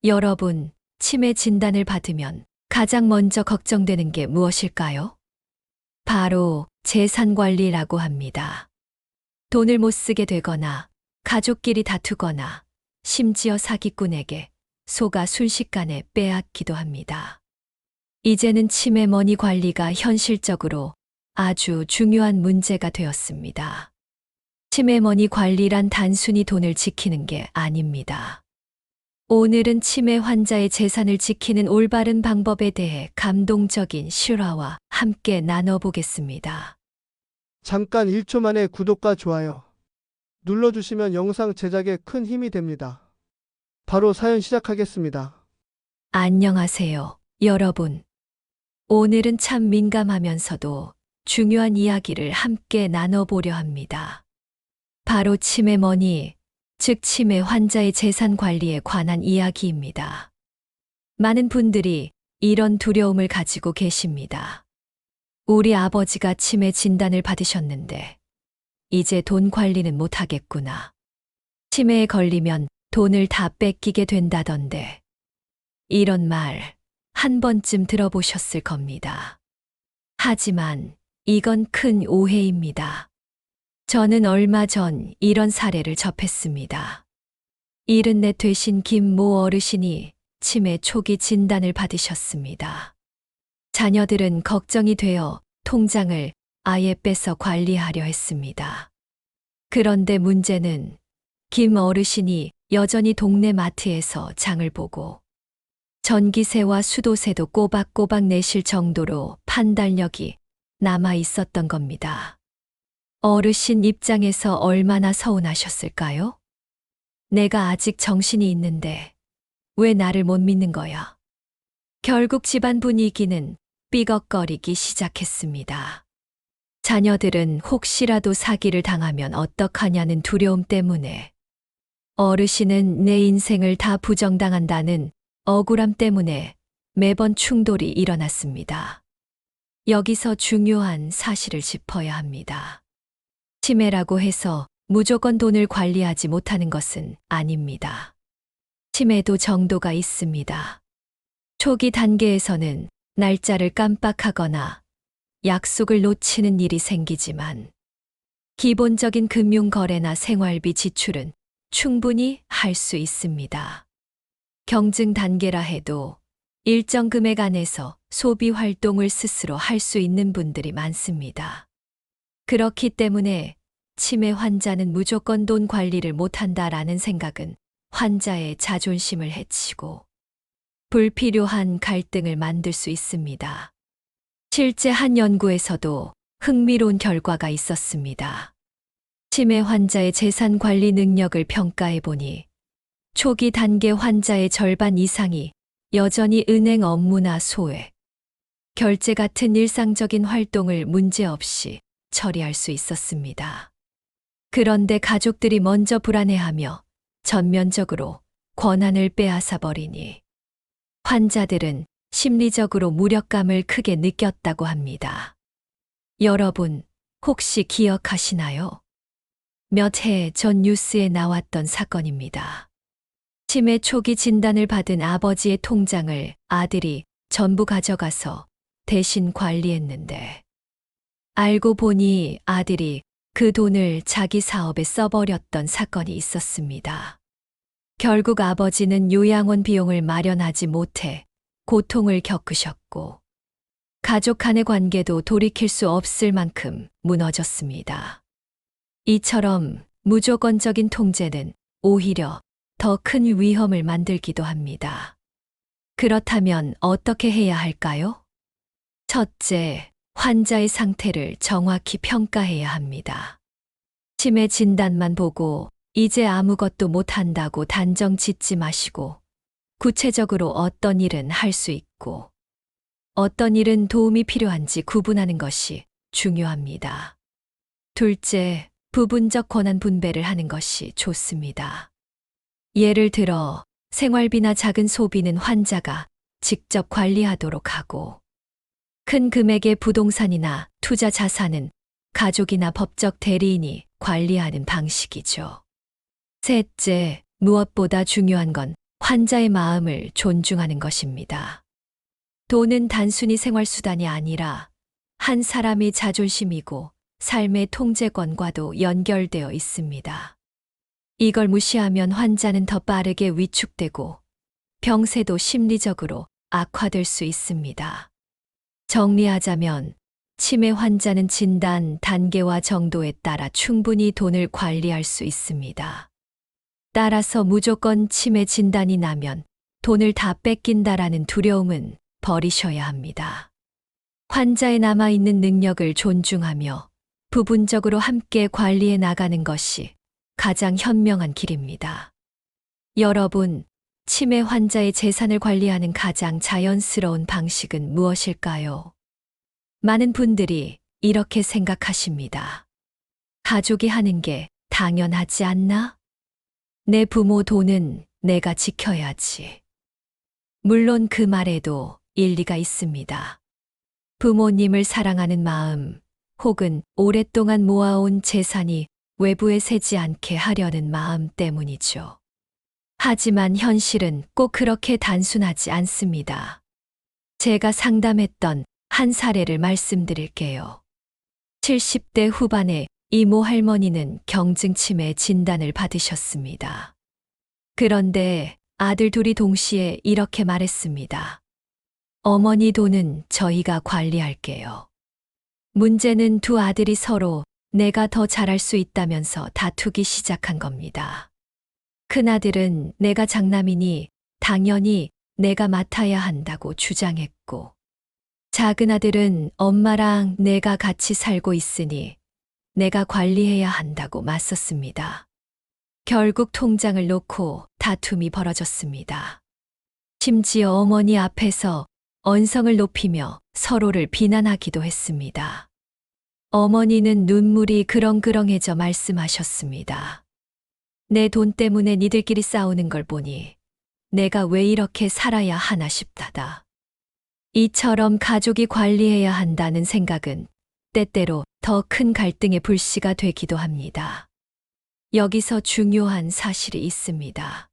여러분, 치매 진단을 받으면 가장 먼저 걱정되는 게 무엇일까요? 바로 재산 관리라고 합니다. 돈을 못 쓰게 되거나 가족끼리 다투거나 심지어 사기꾼에게 속아 순식간에 빼앗기도 합니다. 이제는 치매 머니 관리가 현실적으로 아주 중요한 문제가 되었습니다. 치매 머니 관리란 단순히 돈을 지키는 게 아닙니다. 오늘은 치매 환자의 재산을 지키는 올바른 방법에 대해 감동적인 실화와 함께 나눠보겠습니다. 잠깐 1초 만에 구독과 좋아요 눌러주시면 영상 제작에 큰 힘이 됩니다. 바로 사연 시작하겠습니다. 안녕하세요, 여러분. 오늘은 참 민감하면서도 중요한 이야기를 함께 나눠보려 합니다. 바로 치매 머니, 즉 치매 환자의 재산 관리에 관한 이야기입니다. 많은 분들이 이런 두려움을 가지고 계십니다. 우리 아버지가 치매 진단을 받으셨는데 이제 돈 관리는 못하겠구나. 치매에 걸리면 돈을 다 뺏기게 된다던데. 이런 말 한 번쯤 들어보셨을 겁니다. 하지만 이건 큰 오해입니다. 저는 얼마 전 이런 사례를 접했습니다. 74 되신 김모 어르신이 치매 초기 진단을 받으셨습니다. 자녀들은 걱정이 되어 통장을 아예 빼서 관리하려 했습니다. 그런데 문제는 김 어르신이 여전히 동네 마트에서 장을 보고 전기세와 수도세도 꼬박꼬박 내실 정도로 판단력이 남아 있었던 겁니다. 어르신 입장에서 얼마나 서운하셨을까요? 내가 아직 정신이 있는데 왜 나를 못 믿는 거야? 결국 집안 분위기는 삐걱거리기 시작했습니다. 자녀들은 혹시라도 사기를 당하면 어떡하냐는 두려움 때문에, 어르신은 내 인생을 다 부정당한다는 억울함 때문에 매번 충돌이 일어났습니다. 여기서 중요한 사실을 짚어야 합니다. 치매라고 해서 무조건 돈을 관리하지 못하는 것은 아닙니다. 치매도 정도가 있습니다. 초기 단계에서는 날짜를 깜빡하거나 약속을 놓치는 일이 생기지만 기본적인 금융 거래나 생활비 지출은 충분히 할 수 있습니다. 경증 단계라 해도 일정 금액 안에서 소비 활동을 스스로 할 수 있는 분들이 많습니다. 그렇기 때문에 치매 환자는 무조건 돈 관리를 못한다라는 생각은 환자의 자존심을 해치고 불필요한 갈등을 만들 수 있습니다. 실제 한 연구에서도 흥미로운 결과가 있었습니다. 치매 환자의 재산 관리 능력을 평가해 보니 초기 단계 환자의 절반 이상이 여전히 은행 업무나 소외, 결제 같은 일상적인 활동을 문제없이 처리할 수 있었습니다. 그런데 가족들이 먼저 불안해하며 전면적으로 권한을 빼앗아 버리니 환자들은 심리적으로 무력감을 크게 느꼈다고 합니다. 여러분, 혹시 기억하시나요? 몇 해 전 뉴스에 나왔던 사건입니다. 치매 초기 진단을 받은 아버지의 통장을 아들이 전부 가져가서 대신 관리했는데, 알고 보니 아들이 그 돈을 자기 사업에 써버렸던 사건이 있었습니다. 결국 아버지는 요양원 비용을 마련하지 못해 고통을 겪으셨고, 가족 간의 관계도 돌이킬 수 없을 만큼 무너졌습니다. 이처럼 무조건적인 통제는 오히려 더 큰 위험을 만들기도 합니다. 그렇다면 어떻게 해야 할까요? 첫째, 환자의 상태를 정확히 평가해야 합니다. 치매 진단만 보고 이제 아무것도 못한다고 단정 짓지 마시고, 구체적으로 어떤 일은 할 수 있고 어떤 일은 도움이 필요한지 구분하는 것이 중요합니다. 둘째, 부분적 권한 분배를 하는 것이 좋습니다. 예를 들어 생활비나 작은 소비는 환자가 직접 관리하도록 하고, 큰 금액의 부동산이나 투자 자산은 가족이나 법적 대리인이 관리하는 방식이죠. 셋째, 무엇보다 중요한 건 환자의 마음을 존중하는 것입니다. 돈은 단순히 생활수단이 아니라 한 사람의 자존심이고 삶의 통제권과도 연결되어 있습니다. 이걸 무시하면 환자는 더 빠르게 위축되고 병세도 심리적으로 악화될 수 있습니다. 정리하자면 치매 환자는 진단 단계와 정도에 따라 충분히 돈을 관리할 수 있습니다. 따라서 무조건 치매 진단이 나면 돈을 다 뺏긴다라는 두려움은 버리셔야 합니다. 환자의 남아있는 능력을 존중하며 부분적으로 함께 관리해 나가는 것이 가장 현명한 길입니다. 여러분, 치매 환자의 재산을 관리하는 가장 자연스러운 방식은 무엇일까요? 많은 분들이 이렇게 생각하십니다. 가족이 하는 게 당연하지 않나? 내 부모 돈은 내가 지켜야지. 물론 그 말에도 일리가 있습니다. 부모님을 사랑하는 마음, 혹은 오랫동안 모아온 재산이 외부에 새지 않게 하려는 마음 때문이죠. 하지만 현실은 꼭 그렇게 단순하지 않습니다. 제가 상담했던 한 사례를 말씀드릴게요. 70대 후반의 이모 할머니는 경증치매 진단을 받으셨습니다. 그런데 아들 둘이 동시에 이렇게 말했습니다. 어머니 돈은 저희가 관리할게요. 문제는 두 아들이 서로 내가 더 잘할 수 있다면서 다투기 시작한 겁니다. 큰아들은 내가 장남이니 당연히 내가 맡아야 한다고 주장했고, 작은아들은 엄마랑 내가 같이 살고 있으니 내가 관리해야 한다고 맞섰습니다. 결국 통장을 놓고 다툼이 벌어졌습니다. 심지어 어머니 앞에서 언성을 높이며 서로를 비난하기도 했습니다. 어머니는 눈물이 그렁그렁해져 말씀하셨습니다. 내 돈 때문에 니들끼리 싸우는 걸 보니 내가 왜 이렇게 살아야 하나 싶다다. 이처럼 가족이 관리해야 한다는 생각은 때때로 더 큰 갈등의 불씨가 되기도 합니다. 여기서 중요한 사실이 있습니다.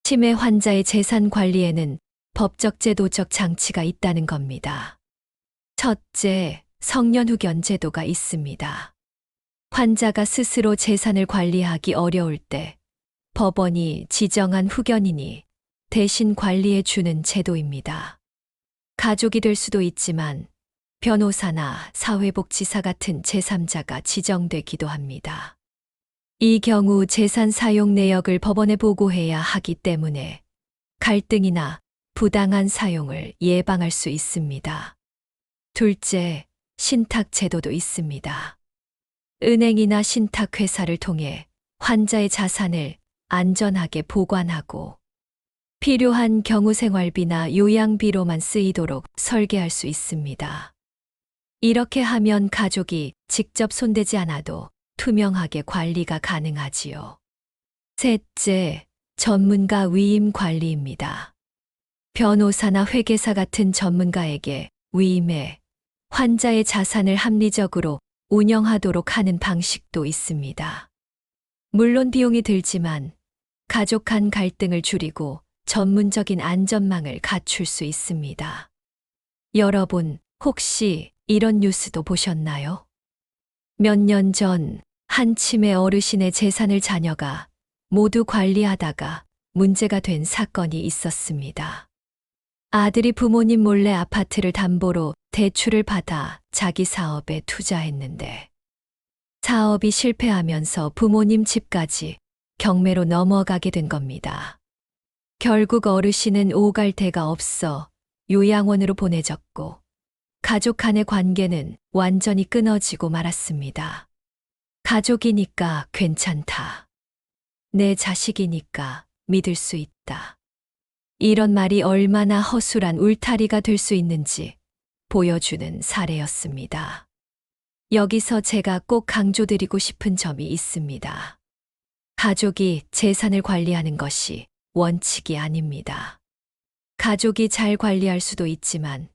치매 환자의 재산 관리에는 법적 제도적 장치가 있다는 겁니다. 첫째, 성년후견 제도가 있습니다. 환자가 스스로 재산을 관리하기 어려울 때 법원이 지정한 후견인이 대신 관리해 주는 제도입니다. 가족이 될 수도 있지만 변호사나 사회복지사 같은 제3자가 지정되기도 합니다. 이 경우 재산 사용 내역을 법원에 보고해야 하기 때문에 갈등이나 부당한 사용을 예방할 수 있습니다. 둘째, 신탁 제도도 있습니다. 은행이나 신탁회사를 통해 환자의 자산을 안전하게 보관하고 필요한 경우 생활비나 요양비로만 쓰이도록 설계할 수 있습니다. 이렇게 하면 가족이 직접 손대지 않아도 투명하게 관리가 가능하지요. 셋째, 전문가 위임 관리입니다. 변호사나 회계사 같은 전문가에게 위임해 환자의 자산을 합리적으로 운영하도록 하는 방식도 있습니다. 물론 비용이 들지만 가족 간 갈등을 줄이고 전문적인 안전망을 갖출 수 있습니다. 여러분, 혹시 이런 뉴스도 보셨나요? 몇 년 전 한 치매 어르신의 재산을 자녀가 모두 관리하다가 문제가 된 사건이 있었습니다. 아들이 부모님 몰래 아파트를 담보로 대출을 받아 자기 사업에 투자했는데 사업이 실패하면서 부모님 집까지 경매로 넘어가게 된 겁니다. 결국 어르신은 오갈 데가 없어 요양원으로 보내졌고 가족 간의 관계는 완전히 끊어지고 말았습니다. 가족이니까 괜찮다. 내 자식이니까 믿을 수 있다. 이런 말이 얼마나 허술한 울타리가 될 수 있는지 보여주는 사례였습니다. 여기서 제가 꼭 강조드리고 싶은 점이 있습니다. 가족이 재산을 관리하는 것이 원칙이 아닙니다. 가족이 잘 관리할 수도 있지만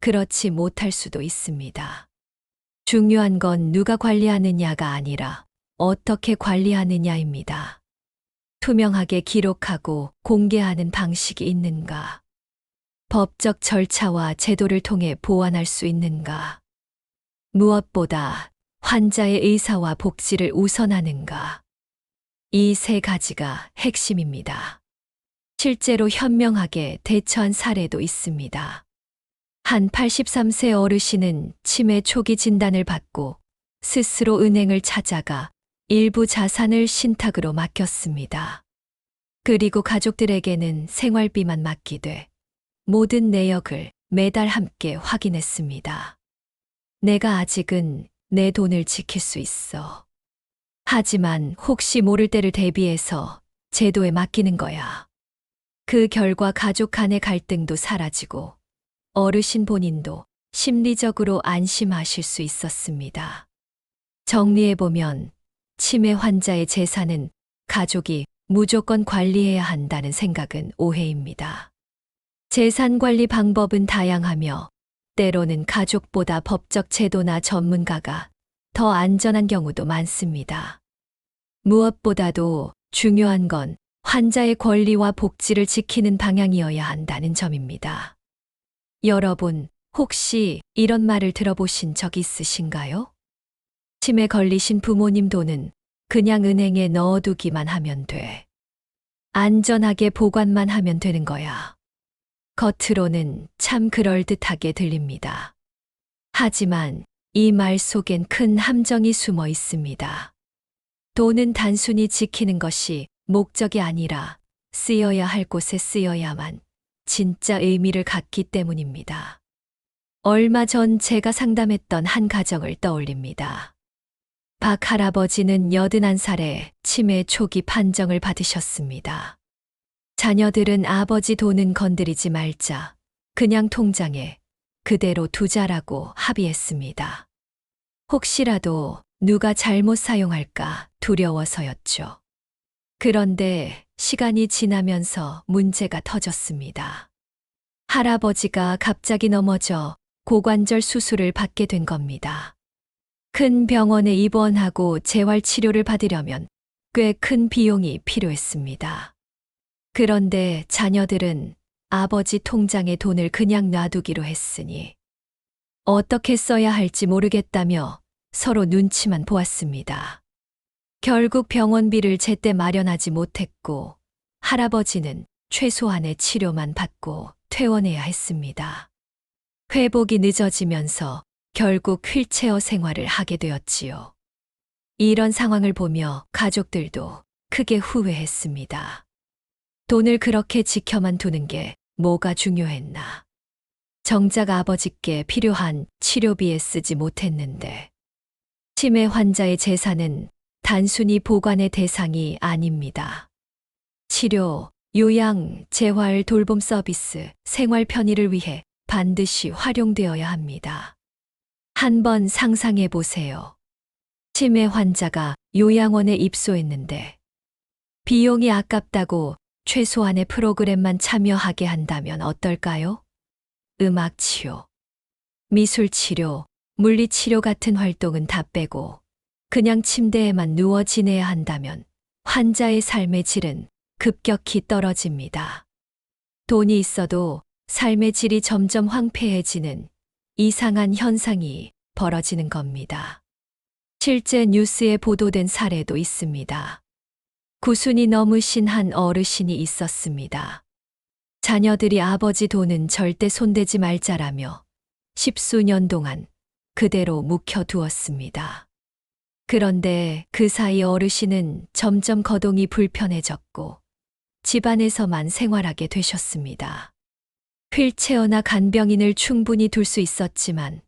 그렇지 못할 수도 있습니다. 중요한 건 누가 관리하느냐가 아니라 어떻게 관리하느냐입니다. 투명하게 기록하고 공개하는 방식이 있는가? 법적 절차와 제도를 통해 보완할 수 있는가? 무엇보다 환자의 의사와 복지를 우선하는가? 이 세 가지가 핵심입니다. 실제로 현명하게 대처한 사례도 있습니다. 한 83세 어르신은 치매 초기 진단을 받고 스스로 은행을 찾아가 일부 자산을 신탁으로 맡겼습니다. 그리고 가족들에게는 생활비만 맡기되 모든 내역을 매달 함께 확인했습니다. 내가 아직은 내 돈을 지킬 수 있어. 하지만 혹시 모를 때를 대비해서 제도에 맡기는 거야. 그 결과 가족 간의 갈등도 사라지고 어르신 본인도 심리적으로 안심하실 수 있었습니다. 정리해보면 치매 환자의 재산은 가족이 무조건 관리해야 한다는 생각은 오해입니다. 재산 관리 방법은 다양하며 때로는 가족보다 법적 제도나 전문가가 더 안전한 경우도 많습니다. 무엇보다도 중요한 건 환자의 권리와 복지를 지키는 방향이어야 한다는 점입니다. 여러분, 혹시 이런 말을 들어보신 적 있으신가요? 치매 걸리신 부모님 돈은 그냥 은행에 넣어두기만 하면 돼. 안전하게 보관만 하면 되는 거야. 겉으로는 참 그럴듯하게 들립니다. 하지만 이 말 속엔 큰 함정이 숨어 있습니다. 돈은 단순히 지키는 것이 목적이 아니라 쓰여야 할 곳에 쓰여야만 진짜 의미를 갖기 때문입니다. 얼마 전 제가 상담했던 한 가정을 떠올립니다. 박 할아버지는 81살에 치매 초기 판정을 받으셨습니다. 자녀들은 아버지 돈은 건드리지 말자, 그냥 통장에 그대로 두자라고 합의했습니다. 혹시라도 누가 잘못 사용할까 두려워서였죠. 그런데 시간이 지나면서 문제가 터졌습니다. 할아버지가 갑자기 넘어져 고관절 수술을 받게 된 겁니다. 큰 병원에 입원하고 재활 치료를 받으려면 꽤 큰 비용이 필요했습니다. 그런데 자녀들은 아버지 통장에 돈을 그냥 놔두기로 했으니 어떻게 써야 할지 모르겠다며 서로 눈치만 보았습니다. 결국 병원비를 제때 마련하지 못했고 할아버지는 최소한의 치료만 받고 퇴원해야 했습니다. 회복이 늦어지면서 결국 휠체어 생활을 하게 되었지요. 이런 상황을 보며 가족들도 크게 후회했습니다. 돈을 그렇게 지켜만 두는 게 뭐가 중요했나. 정작 아버지께 필요한 치료비에 쓰지 못했는데. 치매 환자의 재산은 단순히 보관의 대상이 아닙니다. 치료, 요양, 재활, 돌봄 서비스, 생활 편의를 위해 반드시 활용되어야 합니다. 한번 상상해 보세요. 치매 환자가 요양원에 입소했는데 비용이 아깝다고 최소한의 프로그램만 참여하게 한다면 어떨까요? 음악 치료, 미술 치료, 물리 치료 같은 활동은 다 빼고 그냥 침대에만 누워 지내야 한다면 환자의 삶의 질은 급격히 떨어집니다. 돈이 있어도 삶의 질이 점점 황폐해지는 이상한 현상이 벌어지는 겁니다. 실제 뉴스에 보도된 사례도 있습니다. 구순이 넘으신 한 어르신이 있었습니다. 자녀들이 아버지 돈은 절대 손대지 말자라며 10수년 동안 그대로 묵혀두었습니다. 그런데 그 사이 어르신은 점점 거동이 불편해졌고 집안에서만 생활하게 되셨습니다. 휠체어나 간병인을 충분히 둘 수 있었지만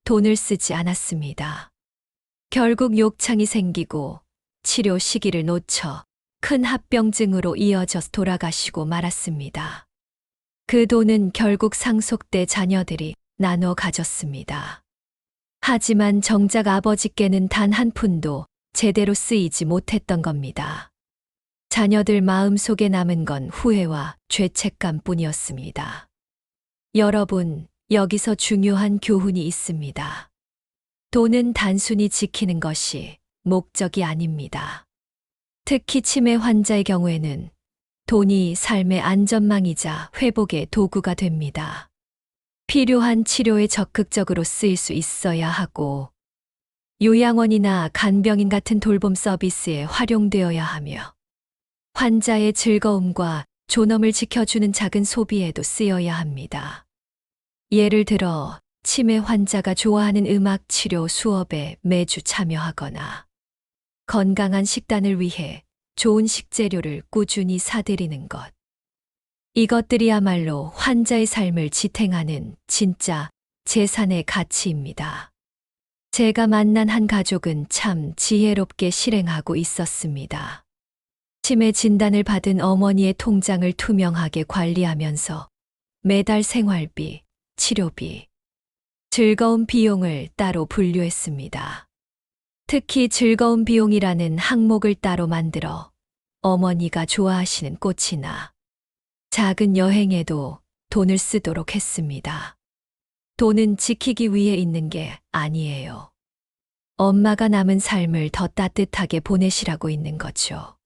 돈을 쓰지 않았습니다. 결국 욕창이 생기고 치료 시기를 놓쳐 큰 합병증으로 이어져 돌아가시고 말았습니다. 그 돈은 결국 상속돼 자녀들이 나눠 가졌습니다. 하지만 정작 아버지께는 단 한 푼도 제대로 쓰이지 못했던 겁니다. 자녀들 마음속에 남은 건 후회와 죄책감뿐이었습니다. 여러분, 여기서 중요한 교훈이 있습니다. 돈은 단순히 지키는 것이 목적이 아닙니다. 특히 치매 환자의 경우에는 돈이 삶의 안전망이자 회복의 도구가 됩니다. 필요한 치료에 적극적으로 쓰일 수 있어야 하고, 요양원이나 간병인 같은 돌봄 서비스에 활용되어야 하며, 환자의 즐거움과 존엄을 지켜주는 작은 소비에도 쓰여야 합니다. 예를 들어, 치매 환자가 좋아하는 음악 치료 수업에 매주 참여하거나, 건강한 식단을 위해 좋은 식재료를 꾸준히 사들이는 것. 이것들이야말로 환자의 삶을 지탱하는 진짜 재산의 가치입니다. 제가 만난 한 가족은 참 지혜롭게 실행하고 있었습니다. 치매 진단을 받은 어머니의 통장을 투명하게 관리하면서 매달 생활비, 치료비, 즐거운 비용을 따로 분류했습니다. 특히 즐거운 비용이라는 항목을 따로 만들어 어머니가 좋아하시는 꽃이나 작은 여행에도 돈을 쓰도록 했습니다. 돈은 지키기 위해 있는 게 아니에요. 엄마가 남은 삶을 더 따뜻하게 보내시라고 있는 거죠.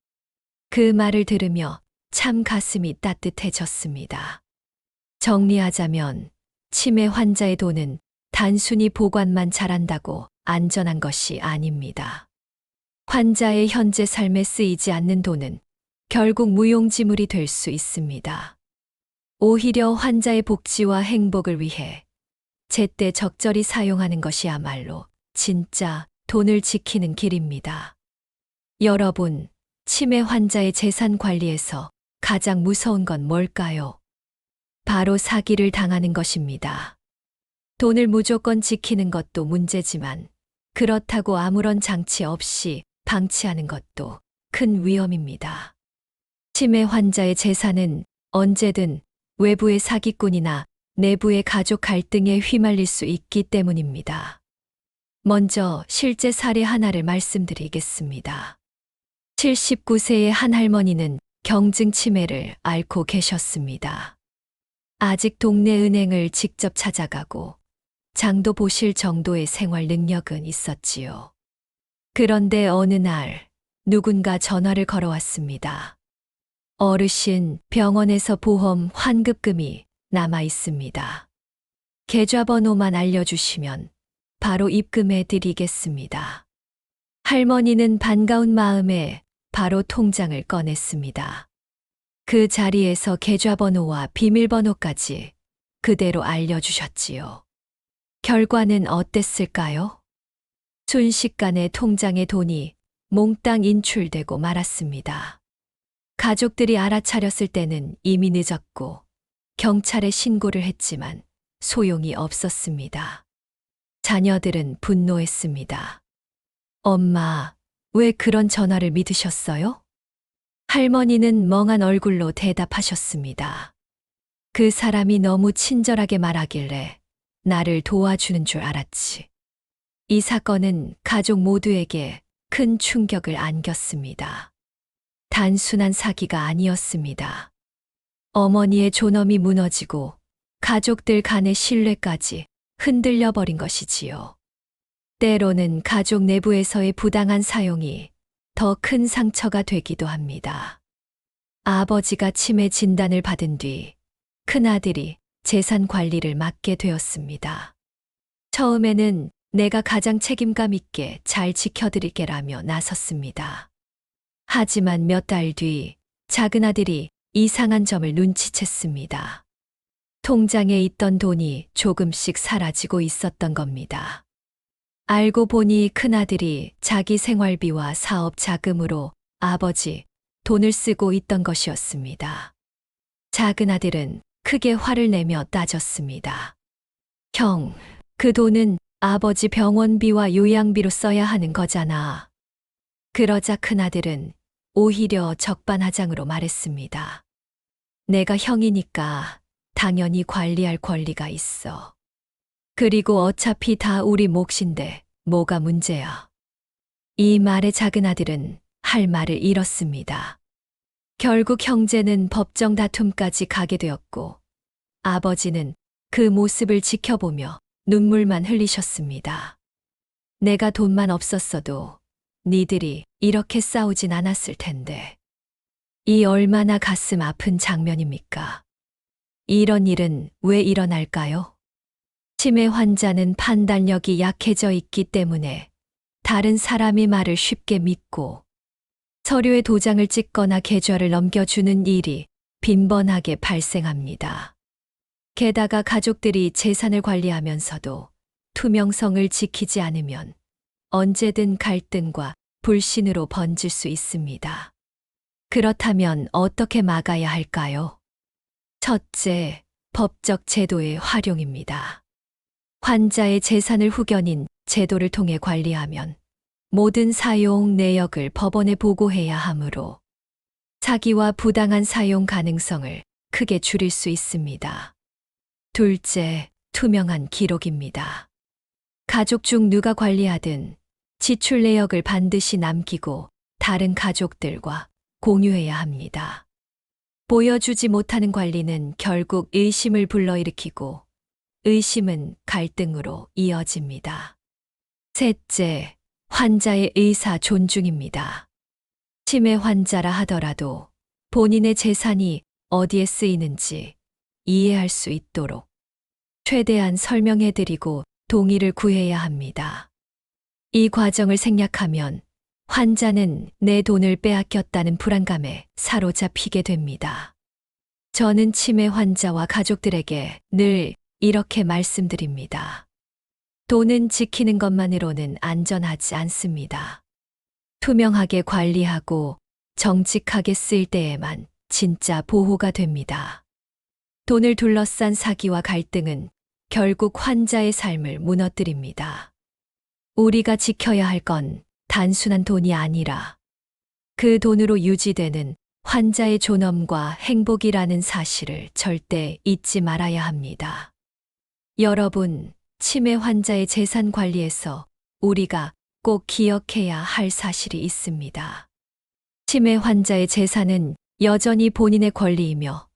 그 말을 들으며 참 가슴이 따뜻해졌습니다. 정리하자면 치매 환자의 돈은 단순히 보관만 잘한다고 안전한 것이 아닙니다. 환자의 현재 삶에 쓰이지 않는 돈은 결국 무용지물이 될 수 있습니다. 오히려 환자의 복지와 행복을 위해 제때 적절히 사용하는 것이야말로 진짜 돈을 지키는 길입니다. 여러분, 치매 환자의 재산 관리에서 가장 무서운 건 뭘까요? 바로 사기를 당하는 것입니다. 돈을 무조건 지키는 것도 문제지만 그렇다고 아무런 장치 없이 방치하는 것도 큰 위험입니다. 치매 환자의 재산은 언제든 외부의 사기꾼이나 내부의 가족 갈등에 휘말릴 수 있기 때문입니다. 먼저 실제 사례 하나를 말씀드리겠습니다. 79세의 한 할머니는 경증 치매를 앓고 계셨습니다. 아직 동네 은행을 직접 찾아가고 장도 보실 정도의 생활 능력은 있었지요. 그런데 어느 날 누군가 전화를 걸어왔습니다. 어르신, 병원에서 보험 환급금이 남아 있습니다. 계좌번호만 알려주시면 바로 입금해 드리겠습니다. 할머니는 반가운 마음에 바로 통장을 꺼냈습니다. 그 자리에서 계좌번호와 비밀번호까지 그대로 알려주셨지요. 결과는 어땠을까요? 순식간에 통장에 돈이 몽땅 인출되고 말았습니다. 가족들이 알아차렸을 때는 이미 늦었고 경찰에 신고를 했지만 소용이 없었습니다. 자녀들은 분노했습니다. 엄마, 왜 그런 전화를 믿으셨어요? 할머니는 멍한 얼굴로 대답하셨습니다. 그 사람이 너무 친절하게 말하길래 나를 도와주는 줄 알았지. 이 사건은 가족 모두에게 큰 충격을 안겼습니다. 단순한 사기가 아니었습니다. 어머니의 존엄이 무너지고 가족들 간의 신뢰까지 흔들려 버린 것이지요. 때로는 가족 내부에서의 부당한 사용이 더 큰 상처가 되기도 합니다. 아버지가 치매 진단을 받은 뒤 큰아들이 재산 관리를 맡게 되었습니다. 처음에는 내가 가장 책임감 있게 잘 지켜드릴게라며 나섰습니다. 하지만 몇 달 뒤 작은아들이 이상한 점을 눈치챘습니다. 통장에 있던 돈이 조금씩 사라지고 있었던 겁니다. 알고 보니 큰아들이 자기 생활비와 사업 자금으로 아버지 돈을 쓰고 있던 것이었습니다. 작은아들은 크게 화를 내며 따졌습니다. 형, 그 돈은 아버지 병원비와 요양비로 써야 하는 거잖아. 그러자 큰아들은 오히려 적반하장으로 말했습니다. 내가 형이니까 당연히 관리할 권리가 있어. 그리고 어차피 다 우리 몫인데 뭐가 문제야. 이 말에 작은아들은 할 말을 잃었습니다. 결국 형제는 법정 다툼까지 가게 되었고 아버지는 그 모습을 지켜보며 눈물만 흘리셨습니다. 내가 돈만 없었어도 니들이 이렇게 싸우진 않았을 텐데. 이 얼마나 가슴 아픈 장면입니까? 이런 일은 왜 일어날까요? 치매 환자는 판단력이 약해져 있기 때문에 다른 사람의 말을 쉽게 믿고 서류에 도장을 찍거나 계좌를 넘겨주는 일이 빈번하게 발생합니다. 게다가 가족들이 재산을 관리하면서도 투명성을 지키지 않으면 언제든 갈등과 불신으로 번질 수 있습니다. 그렇다면 어떻게 막아야 할까요? 첫째, 법적 제도의 활용입니다. 환자의 재산을 후견인 제도를 통해 관리하면 모든 사용 내역을 법원에 보고해야 하므로 사기와 부당한 사용 가능성을 크게 줄일 수 있습니다. 둘째, 투명한 기록입니다. 가족 중 누가 관리하든 지출 내역을 반드시 남기고 다른 가족들과 공유해야 합니다. 보여주지 못하는 관리는 결국 의심을 불러일으키고 의심은 갈등으로 이어집니다. 셋째, 환자의 의사 존중입니다. 치매 환자라 하더라도 본인의 재산이 어디에 쓰이는지 이해할 수 있도록 최대한 설명해드리고 동의를 구해야 합니다. 이 과정을 생략하면 환자는 내 돈을 빼앗겼다는 불안감에 사로잡히게 됩니다. 저는 치매 환자와 가족들에게 늘 이렇게 말씀드립니다. 돈은 지키는 것만으로는 안전하지 않습니다. 투명하게 관리하고 정직하게 쓸 때에만 진짜 보호가 됩니다. 돈을 둘러싼 사기와 갈등은 결국 환자의 삶을 무너뜨립니다. 우리가 지켜야 할 건 단순한 돈이 아니라 그 돈으로 유지되는 환자의 존엄과 행복이라는 사실을 절대 잊지 말아야 합니다. 여러분, 치매 환자의 재산 관리에서 우리가 꼭 기억해야 할 사실이 있습니다. 치매 환자의 재산은 여전히 본인의 권리이며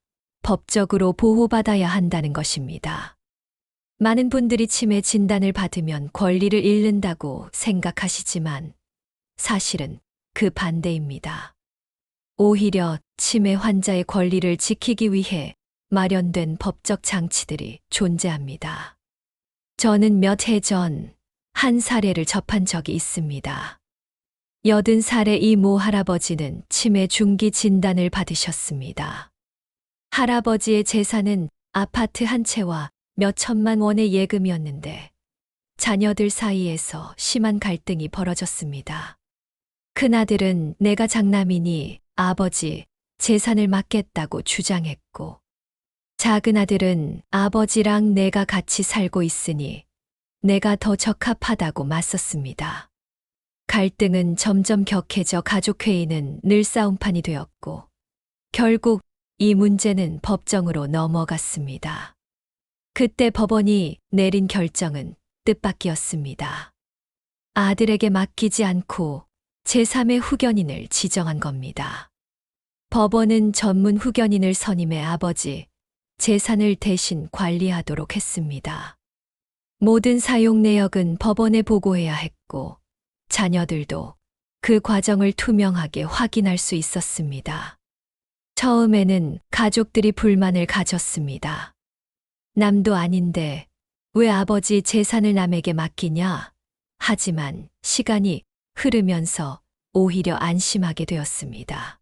법적으로 보호받아야 한다는 것입니다. 많은 분들이 치매 진단을 받으면 권리를 잃는다고 생각하시지만 사실은 그 반대입니다. 오히려 치매 환자의 권리를 지키기 위해 마련된 법적 장치들이 존재합니다. 저는 몇 해 전 한 사례를 접한 적이 있습니다. 80살의 이 모 할아버지는 치매 중기 진단을 받으셨습니다. 할아버지의 재산은 아파트 한 채와 몇 천만 원의 예금이었는데 자녀들 사이에서 심한 갈등이 벌어졌습니다. 큰아들은 내가 장남이니 아버지 재산을 맡겠다고 주장했고 작은아들은 아버지랑 내가 같이 살고 있으니 내가 더 적합하다고 맞섰습니다. 갈등은 점점 격해져 가족회의는 늘 싸움판이 되었고 결국 이 문제는 법정으로 넘어갔습니다. 그때 법원이 내린 결정은 뜻밖이었습니다. 아들에게 맡기지 않고 제3의 후견인을 지정한 겁니다. 법원은 전문 후견인을 선임해 아버지 재산을 대신 관리하도록 했습니다. 모든 사용 내역은 법원에 보고해야 했고 자녀들도 그 과정을 투명하게 확인할 수 있었습니다. 처음에는 가족들이 불만을 가졌습니다. 남도 아닌데 왜 아버지 재산을 남에게 맡기냐? 하지만 시간이 흐르면서 오히려 안심하게 되었습니다.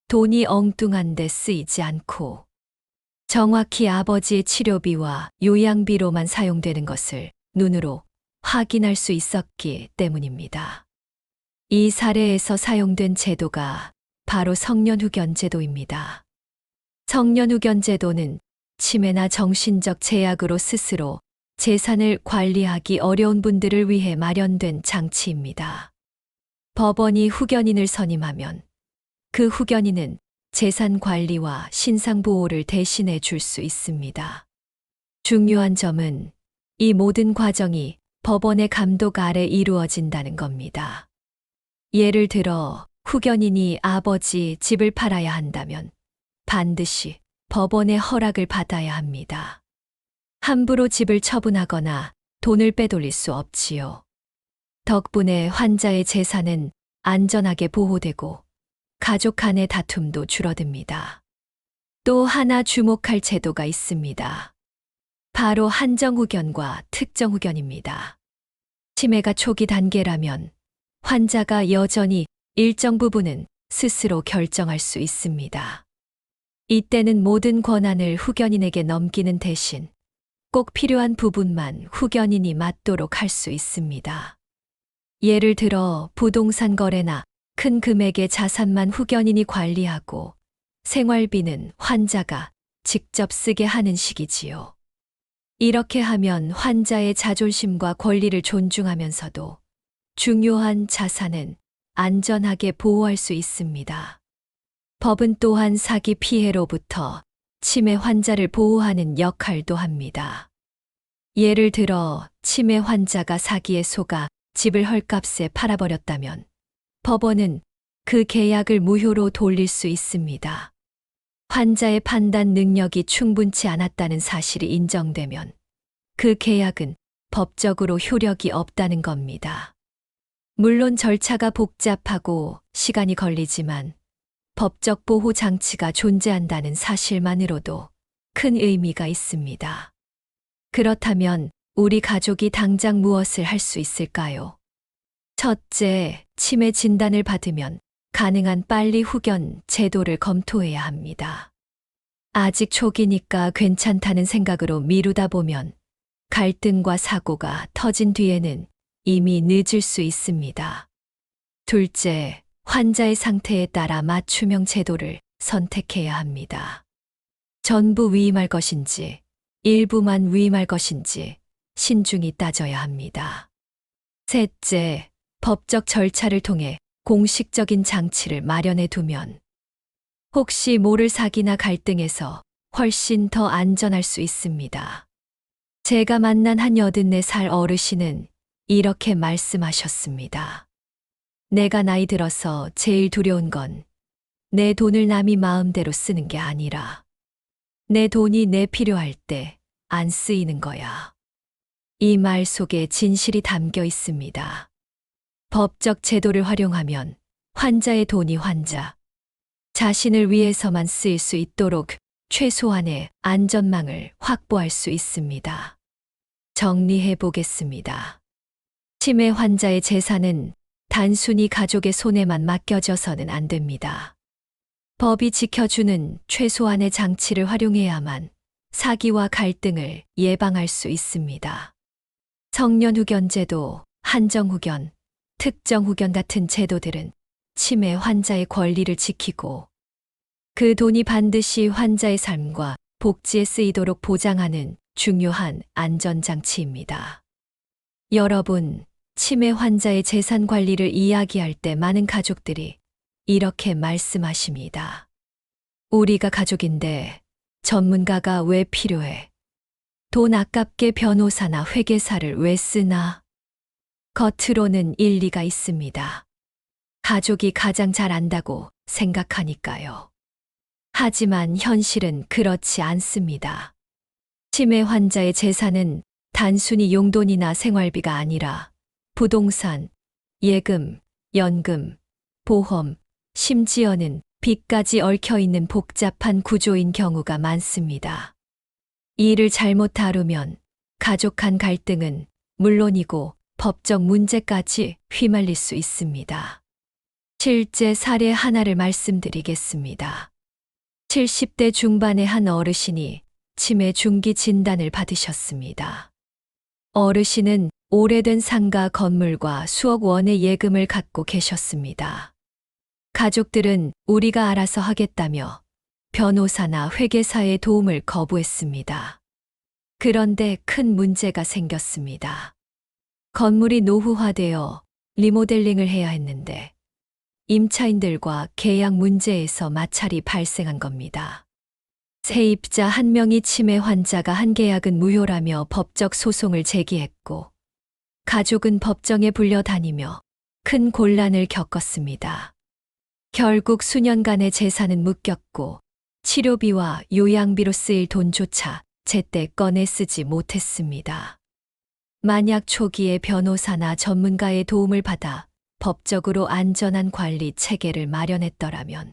돈이 엉뚱한데 쓰이지 않고 정확히 아버지의 치료비와 요양비로만 사용되는 것을 눈으로 확인할 수 있었기 때문입니다. 이 사례에서 사용된 제도가 바로 성년후견 제도입니다. 성년후견 제도는 치매나 정신적 제약으로 스스로 재산을 관리하기 어려운 분들을 위해 마련된 장치입니다. 법원이 후견인을 선임하면 그 후견인은 재산 관리와 신상 보호를 대신해 줄 수 있습니다. 중요한 점은 이 모든 과정이 법원의 감독 아래 이루어진다는 겁니다. 예를 들어 후견인이 아버지 집을 팔아야 한다면 반드시 법원의 허락을 받아야 합니다. 함부로 집을 처분하거나 돈을 빼돌릴 수 없지요. 덕분에 환자의 재산은 안전하게 보호되고 가족 간의 다툼도 줄어듭니다. 또 하나 주목할 제도가 있습니다. 바로 한정후견과 특정후견입니다. 치매가 초기 단계라면 환자가 여전히 일정 부분은 스스로 결정할 수 있습니다. 이때는 모든 권한을 후견인에게 넘기는 대신 꼭 필요한 부분만 후견인이 맡도록 할 수 있습니다. 예를 들어 부동산 거래나 큰 금액의 자산만 후견인이 관리하고 생활비는 환자가 직접 쓰게 하는 식이지요. 이렇게 하면 환자의 자존심과 권리를 존중하면서도 중요한 자산은 안전하게 보호할 수 있습니다. 법은 또한 사기 피해로부터 치매 환자를 보호하는 역할도 합니다. 예를 들어 치매 환자가 사기에 속아 집을 헐값에 팔아버렸다면 법원은 그 계약을 무효로 돌릴 수 있습니다. 환자의 판단 능력이 충분치 않았다는 사실이 인정되면 그 계약은 법적으로 효력이 없다는 겁니다. 물론 절차가 복잡하고 시간이 걸리지만 법적 보호 장치가 존재한다는 사실만으로도 큰 의미가 있습니다. 그렇다면 우리 가족이 당장 무엇을 할 수 있을까요? 첫째, 치매 진단을 받으면 가능한 빨리 후견 제도를 검토해야 합니다. 아직 초기니까 괜찮다는 생각으로 미루다 보면 갈등과 사고가 터진 뒤에는 이미 늦을 수 있습니다. 둘째, 환자의 상태에 따라 맞춤형 제도를 선택해야 합니다. 전부 위임할 것인지, 일부만 위임할 것인지 신중히 따져야 합니다. 셋째, 법적 절차를 통해 공식적인 장치를 마련해 두면 혹시 모를 사기나 갈등에서 훨씬 더 안전할 수 있습니다. 제가 만난 한 84살 어르신은 이렇게 말씀하셨습니다. 내가 나이 들어서 제일 두려운 건 내 돈을 남이 마음대로 쓰는 게 아니라 내 돈이 내 필요할 때 안 쓰이는 거야. 이 말 속에 진실이 담겨 있습니다. 법적 제도를 활용하면 환자의 돈이 환자 자신을 위해서만 쓰일 수 있도록 최소한의 안전망을 확보할 수 있습니다. 정리해 보겠습니다. 치매 환자의 재산은 단순히 가족의 손에만 맡겨져서는 안 됩니다. 법이 지켜주는 최소한의 장치를 활용해야만 사기와 갈등을 예방할 수 있습니다. 성년후견제도, 한정후견, 특정후견 같은 제도들은 치매 환자의 권리를 지키고 그 돈이 반드시 환자의 삶과 복지에 쓰이도록 보장하는 중요한 안전장치입니다. 여러분, 치매 환자의 재산 관리를 이야기할 때 많은 가족들이 이렇게 말씀하십니다. 우리가 가족인데 전문가가 왜 필요해? 돈 아깝게 변호사나 회계사를 왜 쓰나? 겉으로는 일리가 있습니다. 가족이 가장 잘 안다고 생각하니까요. 하지만 현실은 그렇지 않습니다. 치매 환자의 재산은 단순히 용돈이나 생활비가 아니라 부동산, 예금, 연금, 보험, 심지어는 빚까지 얽혀있는 복잡한 구조인 경우가 많습니다. 이를 잘못 다루면 가족 간 갈등은 물론이고 법적 문제까지 휘말릴 수 있습니다. 실제 사례 하나를 말씀드리겠습니다. 70대 중반의 한 어르신이 치매 중기 진단을 받으셨습니다. 어르신은 오래된 상가 건물과 수억 원의 예금을 갖고 계셨습니다. 가족들은 우리가 알아서 하겠다며 변호사나 회계사의 도움을 거부했습니다. 그런데 큰 문제가 생겼습니다. 건물이 노후화되어 리모델링을 해야 했는데 임차인들과 계약 문제에서 마찰이 발생한 겁니다. 세입자 한 명이 치매 환자가 한 계약은 무효라며 법적 소송을 제기했고 가족은 법정에 불려다니며 큰 곤란을 겪었습니다. 결국 수년간의 재산은 묶였고 치료비와 요양비로 쓰일 돈조차 제때 꺼내 쓰지 못했습니다. 만약 초기에 변호사나 전문가의 도움을 받아 법적으로 안전한 관리 체계를 마련했더라면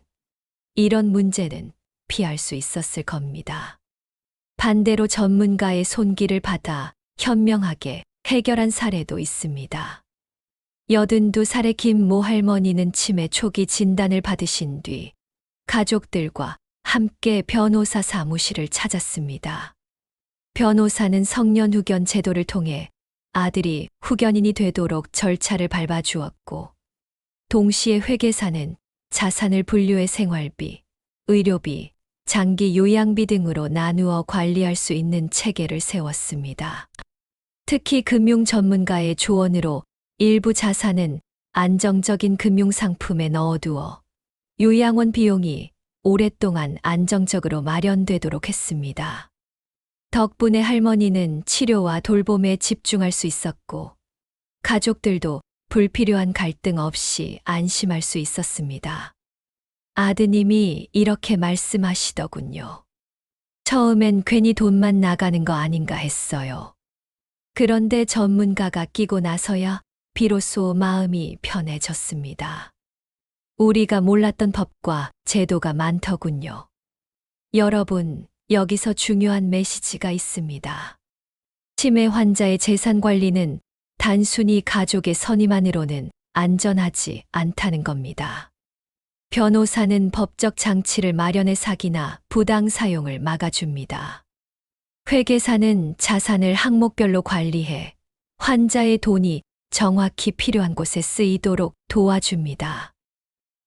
이런 문제는 피할 수 있었을 겁니다. 반대로 전문가의 손길을 받아 현명하게 해결한 사례도 있습니다. 82살의 김모 할머니는 치매 초기 진단을 받으신 뒤 가족들과 함께 변호사 사무실을 찾았습니다. 변호사는 성년 후견 제도를 통해 아들이 후견인이 되도록 절차를 밟아주었고, 동시에 회계사는 자산을 분류해 생활비, 의료비, 장기 요양비 등으로 나누어 관리할 수 있는 체계를 세웠습니다. 특히 금융 전문가의 조언으로 일부 자산은 안정적인 금융 상품에 넣어두어 요양원 비용이 오랫동안 안정적으로 마련되도록 했습니다. 덕분에 할머니는 치료와 돌봄에 집중할 수 있었고, 가족들도 불필요한 갈등 없이 안심할 수 있었습니다. 아드님이 이렇게 말씀하시더군요. 처음엔 괜히 돈만 나가는 거 아닌가 했어요. 그런데 전문가가 끼고 나서야 비로소 마음이 편해졌습니다. 우리가 몰랐던 법과 제도가 많더군요. 여러분, 여기서 중요한 메시지가 있습니다. 치매 환자의 재산 관리는 단순히 가족의 선의만으로는 안전하지 않다는 겁니다. 변호사는 법적 장치를 마련해 사기나 부당 사용을 막아줍니다. 회계사는 자산을 항목별로 관리해 환자의 돈이 정확히 필요한 곳에 쓰이도록 도와줍니다.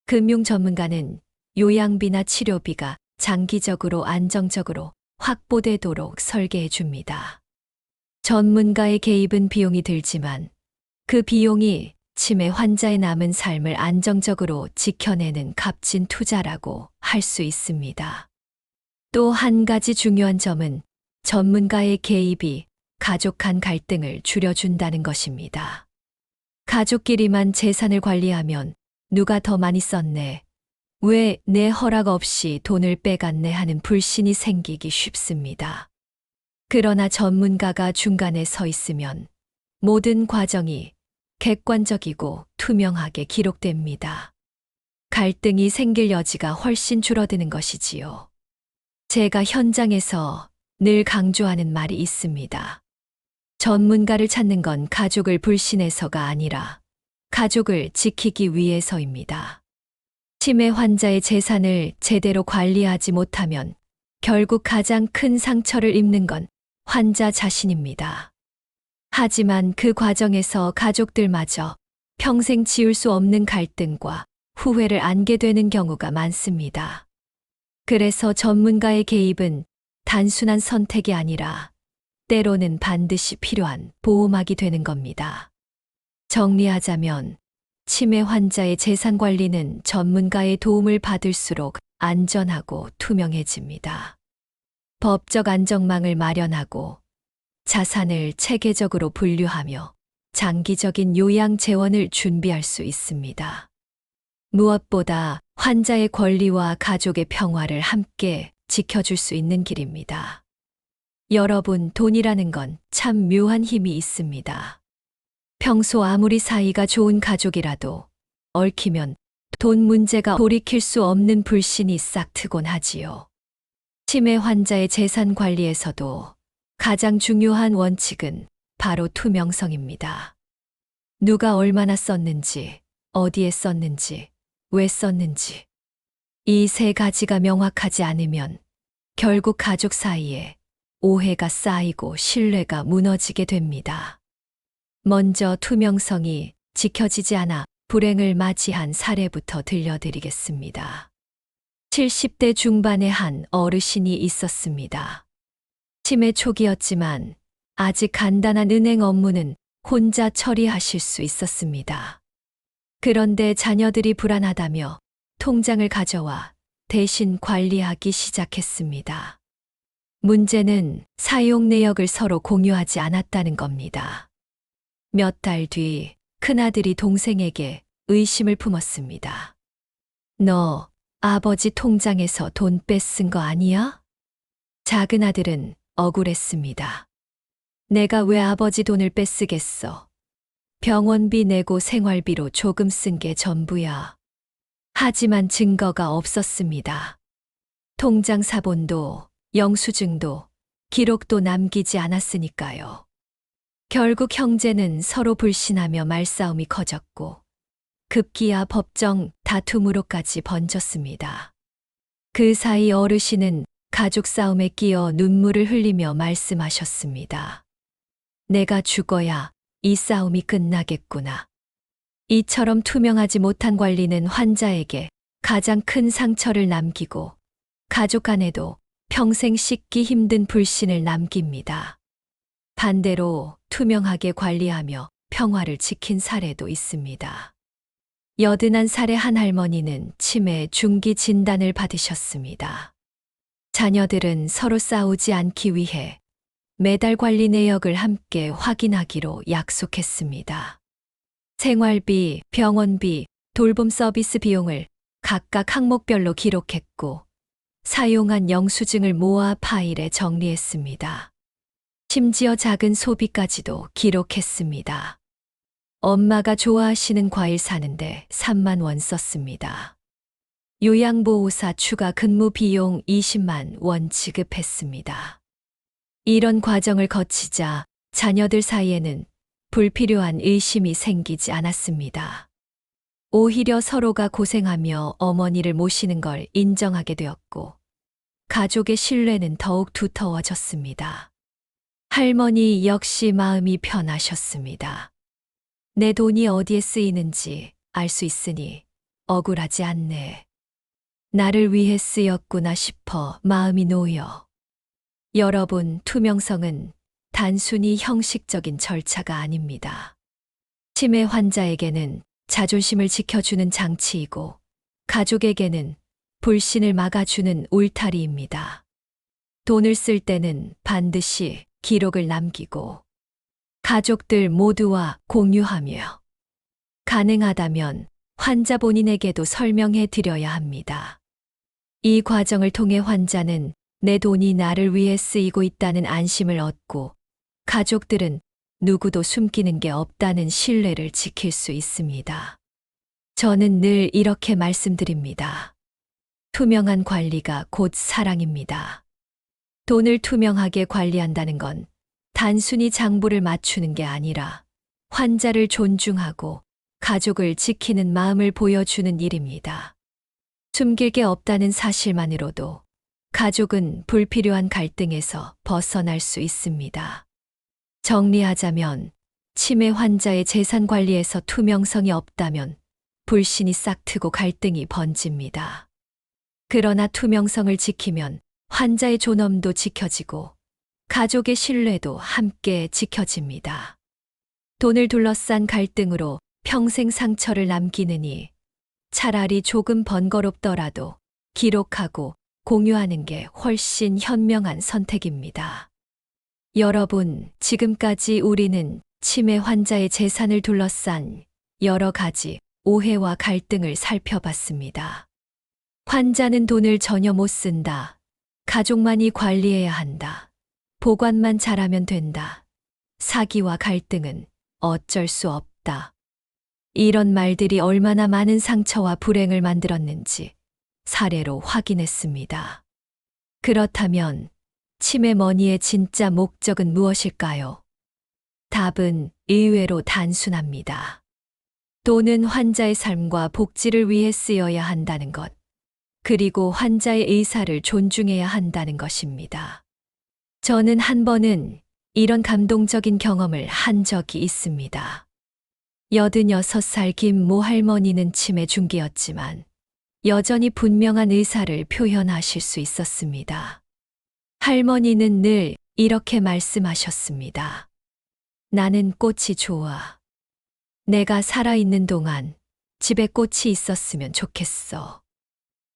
금융 전문가는 요양비나 치료비가 장기적으로 안정적으로 확보되도록 설계해 줍니다. 전문가의 개입은 비용이 들지만 그 비용이 치매 환자의 남은 삶을 안정적으로 지켜내는 값진 투자라고 할 수 있습니다. 또 한 가지 중요한 점은 전문가의 개입이 가족 간 갈등을 줄여준다는 것입니다. 가족끼리만 재산을 관리하면 누가 더 많이 썼네, 왜 내 허락 없이 돈을 빼갔네 하는 불신이 생기기 쉽습니다. 그러나 전문가가 중간에 서 있으면 모든 과정이 객관적이고 투명하게 기록됩니다. 갈등이 생길 여지가 훨씬 줄어드는 것이지요. 제가 현장에서 늘 강조하는 말이 있습니다. 전문가를 찾는 건 가족을 불신해서가 아니라 가족을 지키기 위해서입니다. 치매 환자의 재산을 제대로 관리하지 못하면 결국 가장 큰 상처를 입는 건 환자 자신입니다. 하지만 그 과정에서 가족들마저 평생 지울 수 없는 갈등과 후회를 안게 되는 경우가 많습니다. 그래서 전문가의 개입은 단순한 선택이 아니라 때로는 반드시 필요한 보호막이 되는 겁니다. 정리하자면 치매 환자의 재산 관리는 전문가의 도움을 받을수록 안전하고 투명해집니다. 법적 안정망을 마련하고 자산을 체계적으로 분류하며 장기적인 요양 재원을 준비할 수 있습니다. 무엇보다 환자의 권리와 가족의 평화를 함께 지켜줄 수 있는 길입니다. 여러분, 돈이라는 건 참 묘한 힘이 있습니다. 평소 아무리 사이가 좋은 가족이라도 얽히면 돈 문제가 돌이킬 수 없는 불신이 싹 트곤 하지요. 치매 환자의 재산 관리에서도 가장 중요한 원칙은 바로 투명성입니다. 누가 얼마나 썼는지, 어디에 썼는지, 왜 썼는지. 이 세 가지가 명확하지 않으면 결국 가족 사이에 오해가 쌓이고 신뢰가 무너지게 됩니다. 먼저 투명성이 지켜지지 않아 불행을 맞이한 사례부터 들려드리겠습니다. 70대 중반의 한 어르신이 있었습니다. 치매 초기였지만 아직 간단한 은행 업무는 혼자 처리하실 수 있었습니다. 그런데 자녀들이 불안하다며 통장을 가져와 대신 관리하기 시작했습니다. 문제는 사용 내역을 서로 공유하지 않았다는 겁니다. 몇 달 뒤 큰아들이 동생에게 의심을 품었습니다. 너 아버지 통장에서 돈 뺏은 거 아니야? 작은 아들은 억울했습니다. 내가 왜 아버지 돈을 뺏으겠어? 병원비 내고 생활비로 조금 쓴 게 전부야. 하지만 증거가 없었습니다. 통장 사본도, 영수증도, 기록도 남기지 않았으니까요. 결국 형제는 서로 불신하며 말싸움이 커졌고, 급기야 법정 다툼으로까지 번졌습니다. 그 사이 어르신은 가족 싸움에 끼어 눈물을 흘리며 말씀하셨습니다. 내가 죽어야 이 싸움이 끝나겠구나. 이처럼 투명하지 못한 관리는 환자에게 가장 큰 상처를 남기고 가족 간에도 평생 씻기 힘든 불신을 남깁니다. 반대로 투명하게 관리하며 평화를 지킨 사례도 있습니다. 81살의 한 할머니는 치매 중기 진단을 받으셨습니다. 자녀들은 서로 싸우지 않기 위해 매달 관리 내역을 함께 확인하기로 약속했습니다. 생활비, 병원비, 돌봄 서비스 비용을 각각 항목별로 기록했고, 사용한 영수증을 모아 파일에 정리했습니다. 심지어 작은 소비까지도 기록했습니다. 엄마가 좋아하시는 과일 사는데 3만 원 썼습니다. 요양보호사 추가 근무 비용 20만 원 지급했습니다. 이런 과정을 거치자 자녀들 사이에는 불필요한 의심이 생기지 않았습니다. 오히려 서로가 고생하며 어머니를 모시는 걸 인정하게 되었고, 가족의 신뢰는 더욱 두터워졌습니다. 할머니 역시 마음이 편하셨습니다. 내 돈이 어디에 쓰이는지 알 수 있으니 억울하지 않네. 나를 위해 쓰였구나 싶어 마음이 놓여. 여러분, 투명성은 단순히 형식적인 절차가 아닙니다. 치매 환자에게는 자존심을 지켜주는 장치이고, 가족에게는 불신을 막아주는 울타리입니다. 돈을 쓸 때는 반드시 기록을 남기고, 가족들 모두와 공유하며, 가능하다면 환자 본인에게도 설명해 드려야 합니다. 이 과정을 통해 환자는 내 돈이 나를 위해 쓰이고 있다는 안심을 얻고, 가족들은 누구도 숨기는 게 없다는 신뢰를 지킬 수 있습니다. 저는 늘 이렇게 말씀드립니다. 투명한 관리가 곧 사랑입니다. 돈을 투명하게 관리한다는 건 단순히 장부를 맞추는 게 아니라 환자를 존중하고 가족을 지키는 마음을 보여주는 일입니다. 숨길 게 없다는 사실만으로도 가족은 불필요한 갈등에서 벗어날 수 있습니다. 정리하자면, 치매 환자의 재산 관리에서 투명성이 없다면 불신이 싹트고 갈등이 번집니다. 그러나 투명성을 지키면 환자의 존엄도 지켜지고 가족의 신뢰도 함께 지켜집니다. 돈을 둘러싼 갈등으로 평생 상처를 남기느니 차라리 조금 번거롭더라도 기록하고 공유하는 게 훨씬 현명한 선택입니다. 여러분, 지금까지 우리는 치매 환자의 재산을 둘러싼 여러 가지 오해와 갈등을 살펴봤습니다. 환자는 돈을 전혀 못 쓴다. 가족만이 관리해야 한다. 보관만 잘하면 된다. 사기와 갈등은 어쩔 수 없다. 이런 말들이 얼마나 많은 상처와 불행을 만들었는지 사례로 확인했습니다. 그렇다면 치매 머니의 진짜 목적은 무엇일까요? 답은 의외로 단순합니다. 돈은 환자의 삶과 복지를 위해 쓰여야 한다는 것, 그리고 환자의 의사를 존중해야 한다는 것입니다. 저는 한 번은 이런 감동적인 경험을 한 적이 있습니다. 86살 김모 할머니는 치매 중기였지만 여전히 분명한 의사를 표현하실 수 있었습니다. 할머니는 늘 이렇게 말씀하셨습니다. 나는 꽃이 좋아. 내가 살아있는 동안 집에 꽃이 있었으면 좋겠어.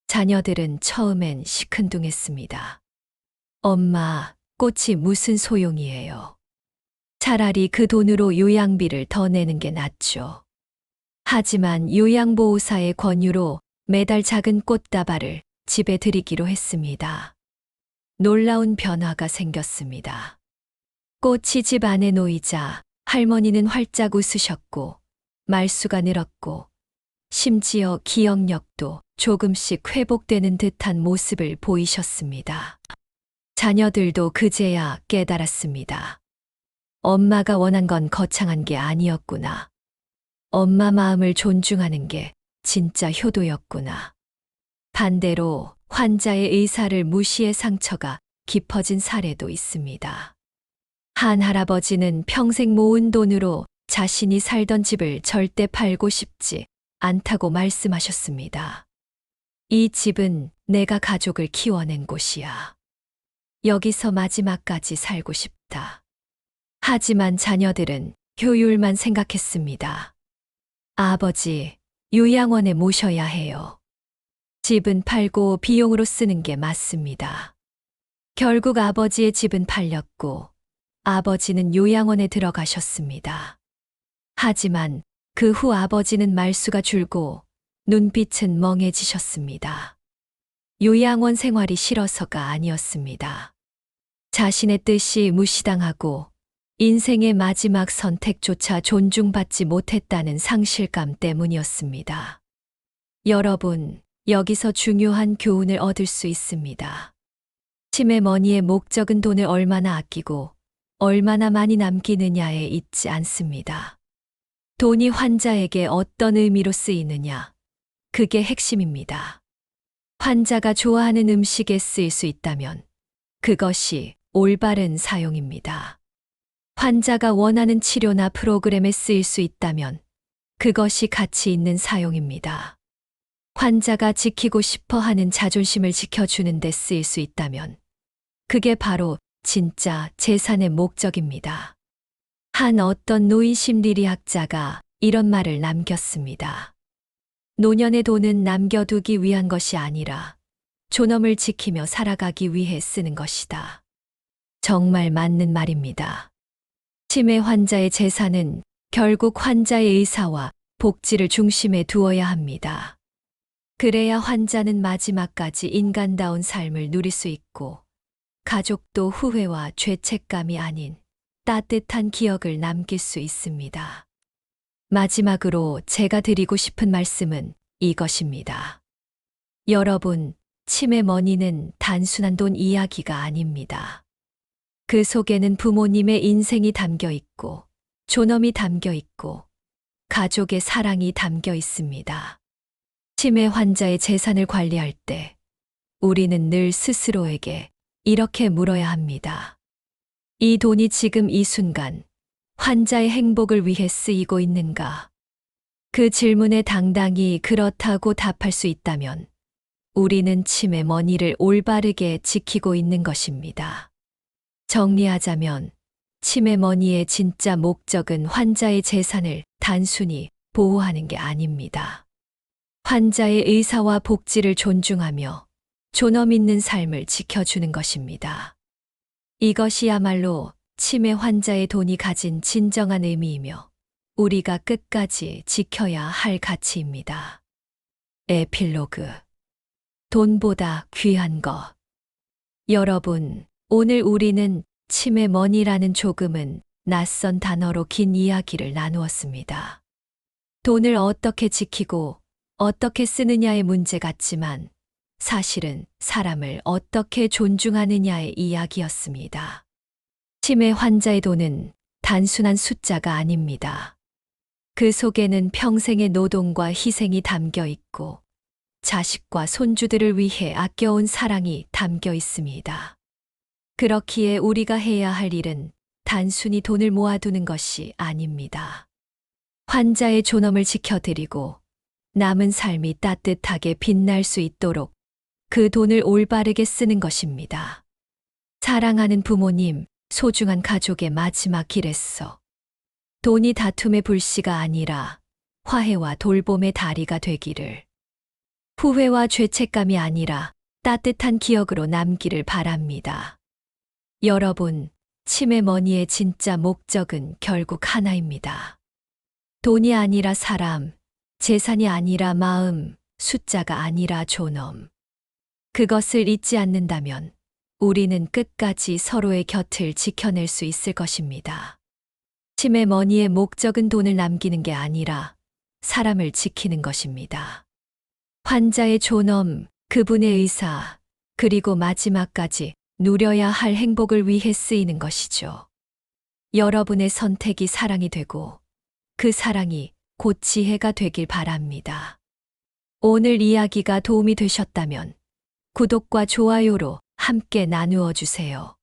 자녀들은 처음엔 시큰둥했습니다. 엄마, 꽃이 무슨 소용이에요? 차라리 그 돈으로 요양비를 더 내는 게 낫죠. 하지만 요양보호사의 권유로 매달 작은 꽃다발을 집에 드리기로 했습니다. 놀라운 변화가 생겼습니다. 꽃이 집 안에 놓이자 할머니는 활짝 웃으셨고 말수가 늘었고 심지어 기억력도 조금씩 회복되는 듯한 모습을 보이셨습니다. 자녀들도 그제야 깨달았습니다. 엄마가 원한 건 거창한 게 아니었구나. 엄마 마음을 존중하는 게 진짜 효도였구나. 반대로 환자의 의사를 무시해 상처가 깊어진 사례도 있습니다. 한 할아버지는 평생 모은 돈으로 자신이 살던 집을 절대 팔고 싶지 않다고 말씀하셨습니다. 이 집은 내가 가족을 키워낸 곳이야. 여기서 마지막까지 살고 싶다. 하지만 자녀들은 효율만 생각했습니다. 아버지, 요양원에 모셔야 해요. 집은 팔고 비용으로 쓰는 게 맞습니다. 결국 아버지의 집은 팔렸고 아버지는 요양원에 들어가셨습니다. 하지만 그 후 아버지는 말수가 줄고 눈빛은 멍해지셨습니다. 요양원 생활이 싫어서가 아니었습니다. 자신의 뜻이 무시당하고 인생의 마지막 선택조차 존중받지 못했다는 상실감 때문이었습니다. 여러분, 여기서 중요한 교훈을 얻을 수 있습니다. 치매머니의 목적은 돈을 얼마나 아끼고 얼마나 많이 남기느냐에 있지 않습니다. 돈이 환자에게 어떤 의미로 쓰이느냐, 그게 핵심입니다. 환자가 좋아하는 음식에 쓰일 수 있다면 그것이 올바른 사용입니다. 환자가 원하는 치료나 프로그램에 쓰일 수 있다면 그것이 가치 있는 사용입니다. 환자가 지키고 싶어 하는 자존심을 지켜주는 데 쓰일 수 있다면 그게 바로 진짜 재산의 목적입니다. 한 어떤 노인 심리학자가 이런 말을 남겼습니다. 노년의 돈은 남겨두기 위한 것이 아니라 존엄을 지키며 살아가기 위해 쓰는 것이다. 정말 맞는 말입니다. 치매 환자의 재산은 결국 환자의 의사와 복지를 중심에 두어야 합니다. 그래야 환자는 마지막까지 인간다운 삶을 누릴 수 있고 가족도 후회와 죄책감이 아닌 따뜻한 기억을 남길 수 있습니다. 마지막으로 제가 드리고 싶은 말씀은 이것입니다. 여러분, 치매머니는 단순한 돈 이야기가 아닙니다. 그 속에는 부모님의 인생이 담겨 있고, 존엄이 담겨 있고, 가족의 사랑이 담겨 있습니다. 치매 환자의 재산을 관리할 때 우리는 늘 스스로에게 이렇게 물어야 합니다. 이 돈이 지금 이 순간 환자의 행복을 위해 쓰이고 있는가? 그 질문에 당당히 그렇다고 답할 수 있다면 우리는 치매머니를 올바르게 지키고 있는 것입니다. 정리하자면 치매머니의 진짜 목적은 환자의 재산을 단순히 보호하는 게 아닙니다. 환자의 의사와 복지를 존중하며 존엄 있는 삶을 지켜주는 것입니다. 이것이야말로 치매 환자의 돈이 가진 진정한 의미이며 우리가 끝까지 지켜야 할 가치입니다. 에필로그. 돈보다 귀한 것. 여러분, 오늘 우리는 치매머니라는 조금은 낯선 단어로 긴 이야기를 나누었습니다. 돈을 어떻게 지키고 어떻게 쓰느냐의 문제 같지만 사실은 사람을 어떻게 존중하느냐의 이야기였습니다. 치매 환자의 돈은 단순한 숫자가 아닙니다. 그 속에는 평생의 노동과 희생이 담겨 있고 자식과 손주들을 위해 아껴온 사랑이 담겨 있습니다. 그렇기에 우리가 해야 할 일은 단순히 돈을 모아두는 것이 아닙니다. 환자의 존엄을 지켜드리고 남은 삶이 따뜻하게 빛날 수 있도록 그 돈을 올바르게 쓰는 것입니다. 사랑하는 부모님, 소중한 가족의 마지막 길에서 돈이 다툼의 불씨가 아니라 화해와 돌봄의 다리가 되기를, 후회와 죄책감이 아니라 따뜻한 기억으로 남기를 바랍니다. 여러분, 치매머니의 진짜 목적은 결국 하나입니다. 돈이 아니라 사람, 재산이 아니라 마음, 숫자가 아니라 존엄. 그것을 잊지 않는다면 우리는 끝까지 서로의 곁을 지켜낼 수 있을 것입니다. 치매머니의 목적은 돈을 남기는 게 아니라 사람을 지키는 것입니다. 환자의 존엄, 그분의 의사, 그리고 마지막까지 누려야 할 행복을 위해 쓰이는 것이죠. 여러분의 선택이 사랑이 되고 그 사랑이 곧 지혜가 되길 바랍니다. 오늘 이야기가 도움이 되셨다면 구독과 좋아요로 함께 나누어 주세요.